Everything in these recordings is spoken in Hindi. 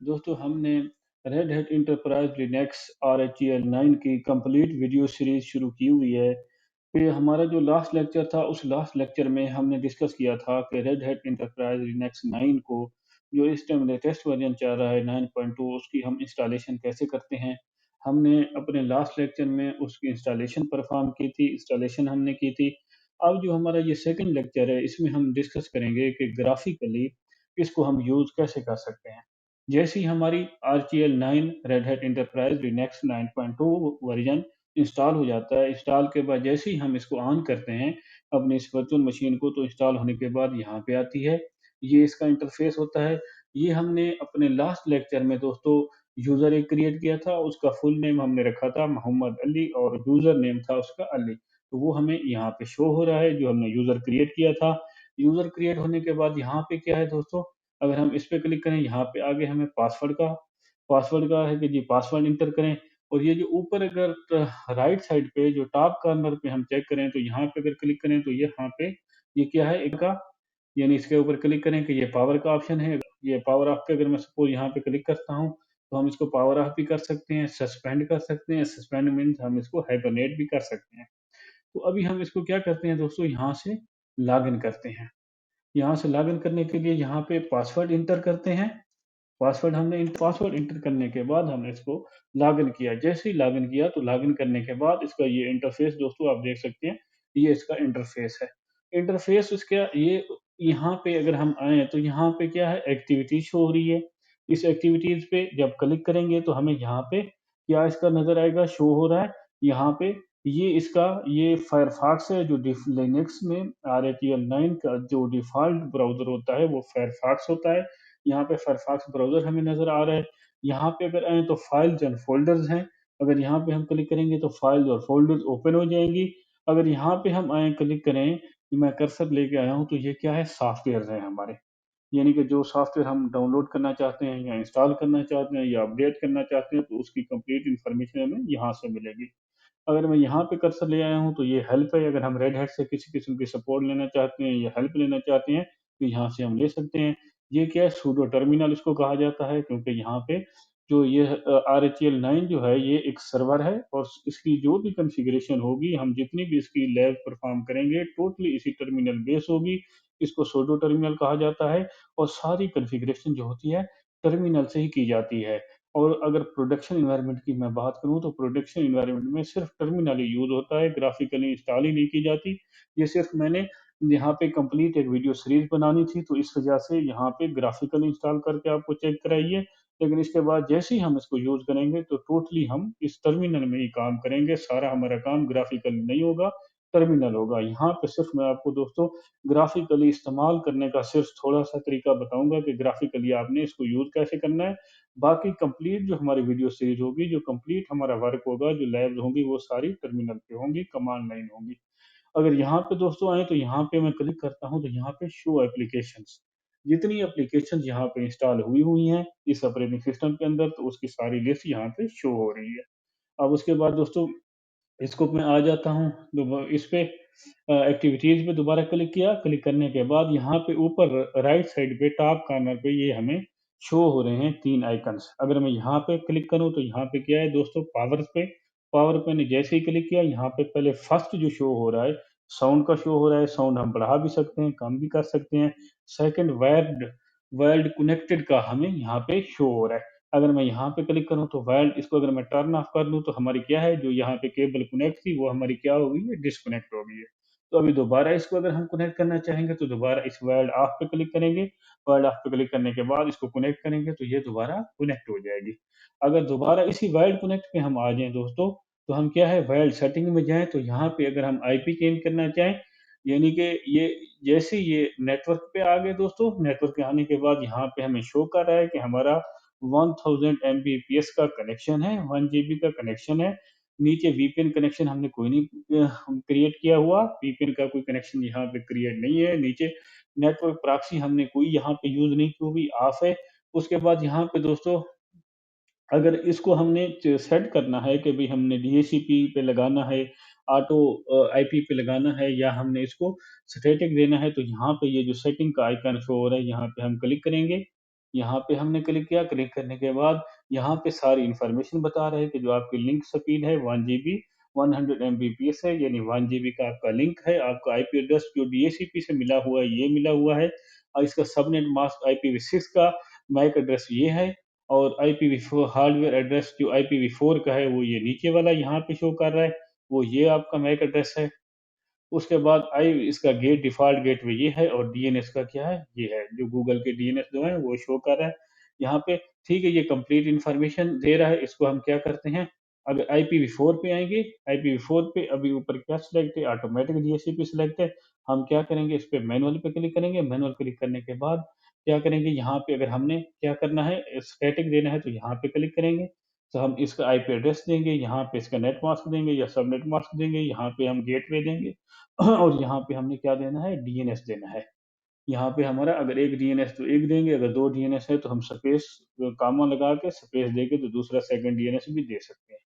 दोस्तों हमने red hat enterprise Linux RHEL 9 की कंप्लीट वीडियो सीरीज शुरू की हुई है। फिर हमारा जो लास्ट लेक्चर था, उस लास्ट लेक्चर में हमने डिस्कस किया था कि रेड हैट इंटरप्राइज लिनक्स 9 को जो इस टाइम लेटेस्ट वर्जन चल रहा है 9.2, उसकी हम इंस्टॉलेशन कैसे करते हैं। हमने अपने लास्ट लेक्चर में उसकी इंस्टॉलेशन परफॉर्म की थी, इंस्टॉलेशन हमने की थी। अब जो हमारा ये सेकंड लेक्चर है, इसमें हम डिस्कस करेंगे कि ग्राफिकली इसको हम यूज कैसे कर सकते हैं। जैसी हमारी RTL 9 red hat enterprise Linux 9.2 version install हो जाता है, इंस्टॉल के बाद जैसे ही हम इसको ऑन करते हैं अपनी इस वर्चुअल मशीन को, तो इंस्टॉल होने के बाद यहाँ पे आती है। ये इसका इंटरफेस होता है। ये हमने अपने लास्ट लेक्चर में दोस्तों यूजर एक क्रिएट किया था, उसका फुल नेम हमने रखा था मोहम्मद अली और यूजर नेम था उसका अली। तो वो हमें यहाँ पे शो हो रहा है जो हमने यूजर क्रिएट किया था। यूजर क्रिएट होने के बाद यहाँ पे क्या है दोस्तों, अगर हम इस पे क्लिक करें, यहाँ पे आगे हमें पासवर्ड का है कि जी पासवर्ड इंटर करें। और ये जो ऊपर अगर राइट साइड पे जो टॉप कॉर्नर पे हम चेक करें, तो यहाँ पे अगर क्लिक करें तो ये यहाँ पे ये क्या है इनका, यानी इसके ऊपर क्लिक करें कि ये पावर का ऑप्शन है। ये पावर ऑफ पे अगर मैं सपोज यहाँ पे क्लिक करता हूँ, तो हम इसको पावर ऑफ भी कर सकते हैं, सस्पेंड कर सकते हैं। सस्पेंड मीन्स हम इसको हाइबरनेट भी कर सकते हैं। तो अभी हम इसको क्या करते हैं दोस्तों, यहाँ से लॉग इन करते हैं। यहाँ से लॉगिन करने के लिए यहाँ पे पासवर्ड इंटर करते हैं। पासवर्ड इंटर करने के बाद हमने इसको लॉगिन किया। जैसे ही लॉगिन किया, तो लॉगिन करने के बाद इसका ये इंटरफेस दोस्तों आप देख सकते हैं। ये इसका इंटरफेस है। इंटरफेस इसका ये, यहाँ पे अगर हम आए तो यहाँ पे क्या है, एक्टिविटी शो हो रही है। इस एक्टिविटीज पे जब क्लिक करेंगे तो हमें यहाँ पे क्या इसका नजर आएगा, शो हो रहा है यहाँ पे। ये इसका ये फायरफॉक्स है जो लिनक्स में RHEL 9 का जो डिफॉल्ट ब्राउजर होता है वो फायरफॉक्स होता है। यहाँ पे फायरफॉक्स ब्राउजर हमें नजर आ रहा है। यहाँ पे अगर आए तो फाइल्स एंड फोल्डर्स हैं। अगर यहाँ पे हम क्लिक करेंगे तो फाइल्स और फोल्डर्स ओपन हो जाएंगी। अगर यहाँ पे हम आए क्लिक करें, मैं कर्सर लेके आया हूँ, तो ये क्या है, सॉफ्टवेयर है हमारे। यानी कि जो सॉफ्टवेयर हम डाउनलोड करना चाहते हैं या इंस्टॉल करना चाहते हैं या अपडेट करना चाहते हैं, तो उसकी कंप्लीट इन्फॉर्मेशन हमें यहाँ से मिलेगी। अगर मैं यहाँ पे कर्सर ले आया हूँ, तो ये हेल्प है। अगर हम रेड हैट से किसी किस्म की सपोर्ट लेना चाहते हैं या हेल्प लेना चाहते हैं, तो यहाँ से हम ले सकते हैं। ये क्या है, सूडो टर्मिनल इसको कहा जाता है, क्योंकि यहाँ पे जो ये RHEL 9 जो है ये एक सर्वर है, और इसकी जो भी कॉन्फ़िगरेशन होगी, हम जितनी भी इसकी लैब परफॉर्म करेंगे, टोटली इसी टर्मिनल बेस होगी। इसको सूडो टर्मिनल कहा जाता है। और सारी कॉन्फ़िगरेशन जो होती है टर्मिनल से ही की जाती है। और अगर प्रोडक्शन एनवायरनमेंट की मैं बात करूँ, तो प्रोडक्शन एनवायरनमेंट में सिर्फ टर्मिनल ही यूज़ होता है, ग्राफिकली इंस्टॉल ही नहीं की जाती। ये सिर्फ मैंने यहाँ पे कंप्लीट एक वीडियो सीरीज़ बनानी थी, तो इस वजह से यहाँ पे ग्राफिकली इंस्टॉल करके आपको चेक कराइए। लेकिन इसके बाद जैसे ही हम इसको यूज़ करेंगे, तो टोटली हम इस टर्मिनल में ही काम करेंगे। सारा हमारा काम ग्राफिकली नहीं होगा, टर्मिनल होगा। यहाँ पे सिर्फ मैं आपको दोस्तों ग्राफिकली इस्तेमाल करने का सिर्फ थोड़ा-सा तरीका बताऊँगा कि ग्राफिकली आपने इसको यूज़ कैसे करना है। बाकी कंप्लीट जो हमारी वीडियो सीरीज होगी, जो कंप्लीट हमारा वर्क होगा, जो लैब्स होंगी, वो सारी टर्मिनल पे होंगी, कमांड लाइन होंगी। अगर यहाँ पे दोस्तों आए, तो यहाँ पे मैं क्लिक करता हूँ, तो यहाँ पे शो एप्लीकेशंस, जितनी एप्लीकेशंस यहाँ पे इंस्टॉल हुई हुई हैं इस ऑपरेटिंग सिस्टम के अंदर, तो उसकी सारी लिस्ट यहाँ पे शो हो रही है। अब उसके बाद दोस्तों इसको मैं आ जाता हूँ इस पे एक्टिविटीज पे दोबारा क्लिक किया। क्लिक करने के बाद यहाँ पे ऊपर राइट साइड पे टॉप कॉर्नर पे ये हमें शो हो रहे हैं तीन आइकन्स। अगर मैं यहाँ पे क्लिक करूँ, तो यहाँ पे क्या है दोस्तों, पावर पे ने जैसे ही क्लिक किया, यहाँ पे पहले फर्स्ट जो शो हो रहा है, साउंड का शो हो रहा है। साउंड हम बढ़ा भी सकते हैं, कम भी कर सकते हैं। सेकंड, वायर्ड वर्ल्ड कनेक्टेड का हमें यहाँ पे शो हो रहा है। अगर मैं यहाँ पे क्लिक करूँ, तो वायर्ड, इसको अगर मैं टर्न ऑफ कर दूँ, तो हमारी क्या है, जो यहाँ पे केबल कनेक्ट थी, वो हमारी क्या हो गई है, डिस्कनेक्ट हो गई है। तो अभी दोबारा इसको अगर हम कनेक्ट करना चाहेंगे, तो दोबारा इस वायर्ड ऑफ पे क्लिक करेंगे। वायर्ड ऑफ पे क्लिक करने के बाद इसको कनेक्ट करेंगे, तो ये दोबारा कनेक्ट हो जाएगी। अगर दोबारा इसी वायर्ड कनेक्ट पे हम आ जाएँ दोस्तों, तो हम क्या है, वायर्ड सेटिंग में जाएँ, तो यहाँ पे अगर हम आईपी चेंज करना चाहें, यानी कि ये जैसे ये नेटवर्क पे आ गए दोस्तों, नेटवर्क पे आने के बाद यहाँ पे हमें शो कर रहा है कि हमारा 1000 एमबीपीएस का कनेक्शन है, 1 जीबी का कनेक्शन है। नीचे वीपीएन कनेक्शन हमने कोई नहीं क्रिएट किया हुआ। वीपीएन का कोई कनेक्शन यहाँ पे क्रिएट नहीं है। नीचे नेटवर्क प्रॉक्सी हमने कोई यहाँ पे यूज़ नहीं की हुई, ऑफ है। उसके बाद यहाँ पे दोस्तों अगर इसको हमने सेट करना है कि भाई हमने डीएचसीपी पे लगाना है, ऑटो आईपी पे लगाना है, या हमने इसको स्टैटिक देना है, तो यहाँ पे ये जो सेटिंग का आइकन शो हो रहा है, यहाँ पे हम क्लिक करेंगे। यहाँ पे हमने क्लिक किया, क्लिक करने के बाद यहाँ पे सारी इन्फॉर्मेशन बता रहे हैं कि जो आपकी लिंक स्पीड है 1 जीबी 100 एमबीपीएस है, यानी 1 जीबी का आपका लिंक है। आपका आईपी एड्रेस जो डीएचसीपी से मिला हुआ है, ये मिला हुआ है और इसका सबनेट मास्क IPv6 का मैक एड्रेस ये है और IPv4 हार्डवेयर एड्रेस जो IPv4 का है, वो ये नीचे वाला यहाँ पे शो कर रहा है, वो ये आपका मैक एड्रेस है। उसके बाद आई इसका गेट डिफ़ॉल्ट गेटवे ये है और डीएनएस का क्या है, ये है। जो गूगल के डीएनएस जो है वो शो कर रहा है यहाँ पे। ठीक है, ये कंप्लीट इन्फॉर्मेशन दे रहा है। इसको हम क्या करते हैं, अगर IPv4 पे आएँगे, IPv4 पे अभी ऊपर क्या सिलेक्ट है, ऑटोमैटिक डीएचसीपी सिलेक्ट है। हम क्या करेंगे, इस पे मैनुअल पे क्लिक करेंगे। मैनुअल क्लिक करने के बाद क्या करेंगे, यहाँ पे अगर हमने क्या करना है, स्टैटिक देना है तो यहाँ पे क्लिक करेंगे। तो हम इसका आईपी एड्रेस देंगे, यहाँ पे इसका नेट मास्क देंगे या सबनेट मास्क देंगे, यहाँ पे हम गेटवे देंगे और यहाँ पे हमने क्या देना है, डीएनएस देना है। यहाँ पे हमारा अगर एक डीएनएस तो एक देंगे, अगर 2 डीएनएस है तो हम स्पेस कॉमा लगा के स्पेस देके तो दूसरा सेकंड डीएनएस भी दे सकते हैं।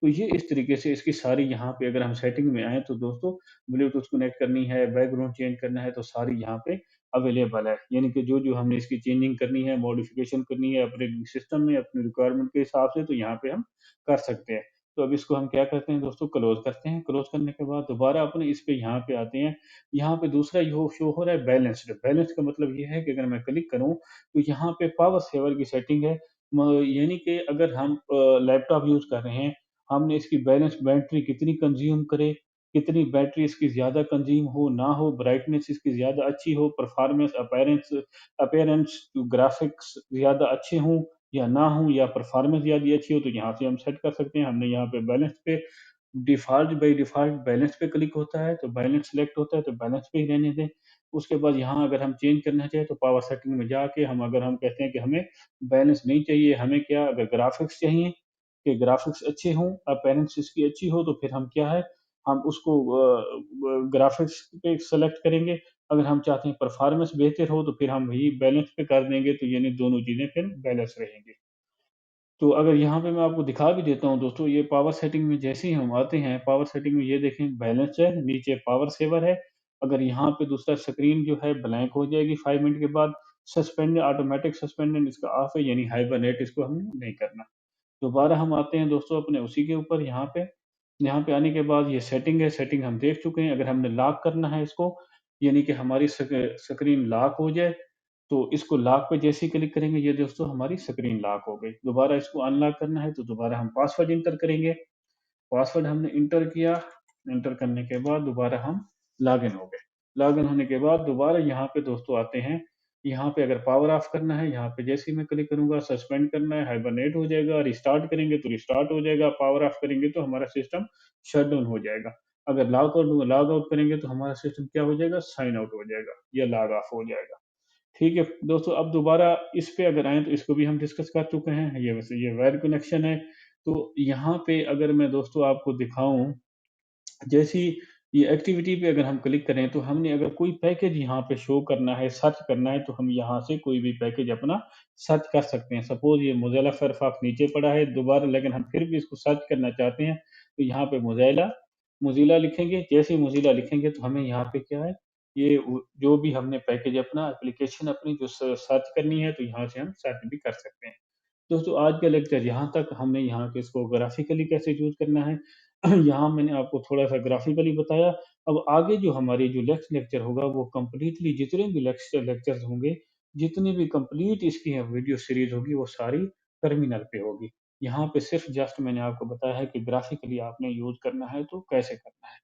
तो ये इस तरीके से इसकी सारी यहाँ पे अगर हम सेटिंग में आएँ तो दोस्तों ब्लूटूथ कनेक्ट करनी है, बैकग्राउंड चेंज करना है तो सारी यहाँ पे अवेलेबल है। यानी कि जो-जो हमने इसकी चेंजिंग करनी है, मॉडिफिकेशन करनी है ऑपरेटिंग सिस्टम में अपनी रिक्वायरमेंट के हिसाब से तो यहाँ पे हम कर सकते हैं। तो अब इसको हम क्या करते हैं दोस्तों, क्लोज़ करते हैं। क्लोज़ करने के बाद दोबारा अपने इस पे यहाँ पे आते हैं। यहाँ पे दूसरा यो शो हो रहा है बैलेंस्ड। बैलेंस का मतलब ये है कि अगर मैं क्लिक करूँ तो यहाँ पे पावर सेवर की सेटिंग है। यानी कि अगर हम लैपटॉप यूज़ कर रहे हैं, हमने इसकी बैलेंस बैटरी कितनी कंज़्यूम करे, कितनी बैटरी इसकी ज़्यादा कंज़्यूम हो, ना हो, ब्राइटनेस इसकी ज़्यादा अच्छी हो, परफ़ॉर्मेंस, अपीयरेंस, ग्राफ़िक्स ज़्यादा अच्छे हों या ना हों या परफ़ॉर्मेंस ज़्यादा अच्छी हो, तो यहाँ से हम सेट कर सकते हैं। हमने यहाँ पे बैलेंस पे डिफ़ॉल्ट बाय डिफ़ॉल्ट बैलेंस पे क्लिक होता है, तो बैलेंस सिलेक्ट होता है, तो बैलेंस पे ही रहने दें। उसके बाद यहाँ अगर हम चेंज करना चाहें, तो पावर सेटिंग में जाके हम कहते हैं कि हमें बैलेंस नहीं चाहिए, हमें क्या अगर ग्राफ़िक्स चाहिए कि ग्राफ़िक्स अच्छे हों, अपीयरेंस इसकी अच्छी हो, तो फिर हम क्या है, हम उसको ग्राफ़िक्स पे सेलेक्ट करेंगे। अगर हम चाहते हैं परफ़ॉर्मेंस बेहतर हो, तो फिर हम वही बैलेंस पे कर देंगे, तो यानी दोनों चीज़ें फिर बैलेंस रहेंगी। तो अगर यहाँ पे मैं आपको दिखा भी देता हूँ दोस्तों, ये पावर सेटिंग में जैसे ही हम आते हैं, पावर सेटिंग में ये देखें बैलेंस है, नीचे पावर सेवर है। अगर यहाँ पे दूसरा स्क्रीन जो है ब्लैंक हो जाएगी 5 मिनट के बाद, सस्पेंड ऑटोमैटिक सस्पेंडेड इसका ऑफ है, यानी हाइबरनेट इसको हमने नहीं करना। दोबारा हम आते हैं दोस्तों अपने उसी के ऊपर यहाँ पे आने के बाद ये सेटिंग है, सेटिंग हम देख चुके हैं। अगर हमने लॉक करना है इसको, यानी कि हमारी स्क्रीन लॉक हो जाए, तो इसको लॉक पे जैसे ही क्लिक करेंगे, ये दोस्तों हमारी स्क्रीन लॉक हो गई। दोबारा इसको अनलॉक करना है, तो दोबारा हम पासवर्ड एंटर करेंगे। पासवर्ड हमने एंटर किया, एंटर करने के बाद दोबारा हम लॉगिन हो गए। लॉगिन होने के बाद दोबारा यहाँ पे दोस्तों आते हैं, यहाँ पे अगर पावर ऑफ करना है, यहाँ पे जैसे ही मैं क्लिक करूँगा, सस्पेंड करना है, हाइबरनेट हो जाएगा, रिस्टार्ट करेंगे तो रिस्टार्ट हो जाएगा, पावर ऑफ करेंगे तो हमारा सिस्टम शट डाउन हो जाएगा। अगर लॉग आउट करेंगे तो हमारा सिस्टम क्या हो जाएगा, साइन आउट हो जाएगा या लॉग ऑफ हो जाएगा। ठीक है दोस्तों, अब दोबारा इस पे अगर आएँ तो इसको भी हम डिस्कस कर चुके हैं। ये वैसे ये वायर्ड कनेक्शन है। तो यहाँ पे अगर मैं दोस्तों आपको दिखाऊँ, जैसी ये एक्टिविटी पे अगर हम क्लिक करें तो हमने अगर कोई पैकेज यहाँ पे शो करना है, सर्च करना है, तो हम यहाँ से कोई भी पैकेज अपना सर्च कर सकते हैं। सपोज़ ये मोज़िला फायरफॉक्स नीचे पड़ा है दोबारा, लेकिन हम फिर भी इसको सर्च करना चाहते हैं, तो यहाँ पे मोज़िला लिखेंगे। जैसे ही मोज़िला लिखेंगे तो हमें यहाँ पे क्या है, ये जो भी हमने पैकेज अपना एप्लीकेशन अपनी जो सर्च करनी है, तो यहाँ से हम सर्च भी कर सकते हैं। दोस्तों आज का लेक्चर यहाँ तक। हमने यहाँ पे इसको ग्राफिकली कैसे यूज़ करना है, यहाँ मैंने आपको थोड़ा-सा ग्राफिकली बताया। अब आगे जो हमारी जो नेक्स्ट लेक्चर होगा वो कंप्लीटली जितने भी लेक्चर्स होंगे, जितनी भी कंप्लीट इसकी वीडियो सीरीज़ होगी वो सारी टर्मिनल पे होगी। यहाँ पे सिर्फ़ जस्ट मैंने आपको बताया है कि ग्राफिकली आपने यूज़ करना है तो कैसे करना है।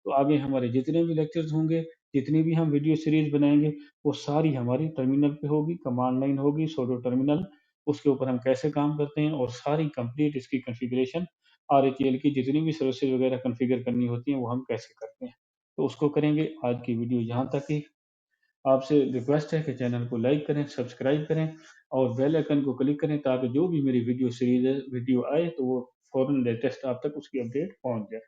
तो आगे हमारे जितने भी लेक्चर्स होंगे, जितनी भी हम वीडियो सीरीज़ बनाएँगे, वो सारी हमारी टर्मिनल पे होगी, कमांड लाइन होगी, सुडो टर्मिनल, उसके ऊपर हम कैसे काम करते हैं और सारी कंप्लीट इसकी कॉन्फ़िगरेशन आरएचएल की जितनी भी सर्विसेज़ वगैरह कॉन्फ़िगर करनी होती हैं, वो हम कैसे करते हैं। तो उसको करेंगे। आज की वीडियो यहाँ तक ही। आपसे रिक्वेस्ट है कि चैनल को लाइक करें, सब्सक्राइब करें और बेल आइकन को क्लिक करें ताकि जो भी मेरी वीडियो सीरीज़ है, वीडियो आए तो वो फ़ौरन लेटेस्ट आप तक उसकी अपडेट पहुँच जाए।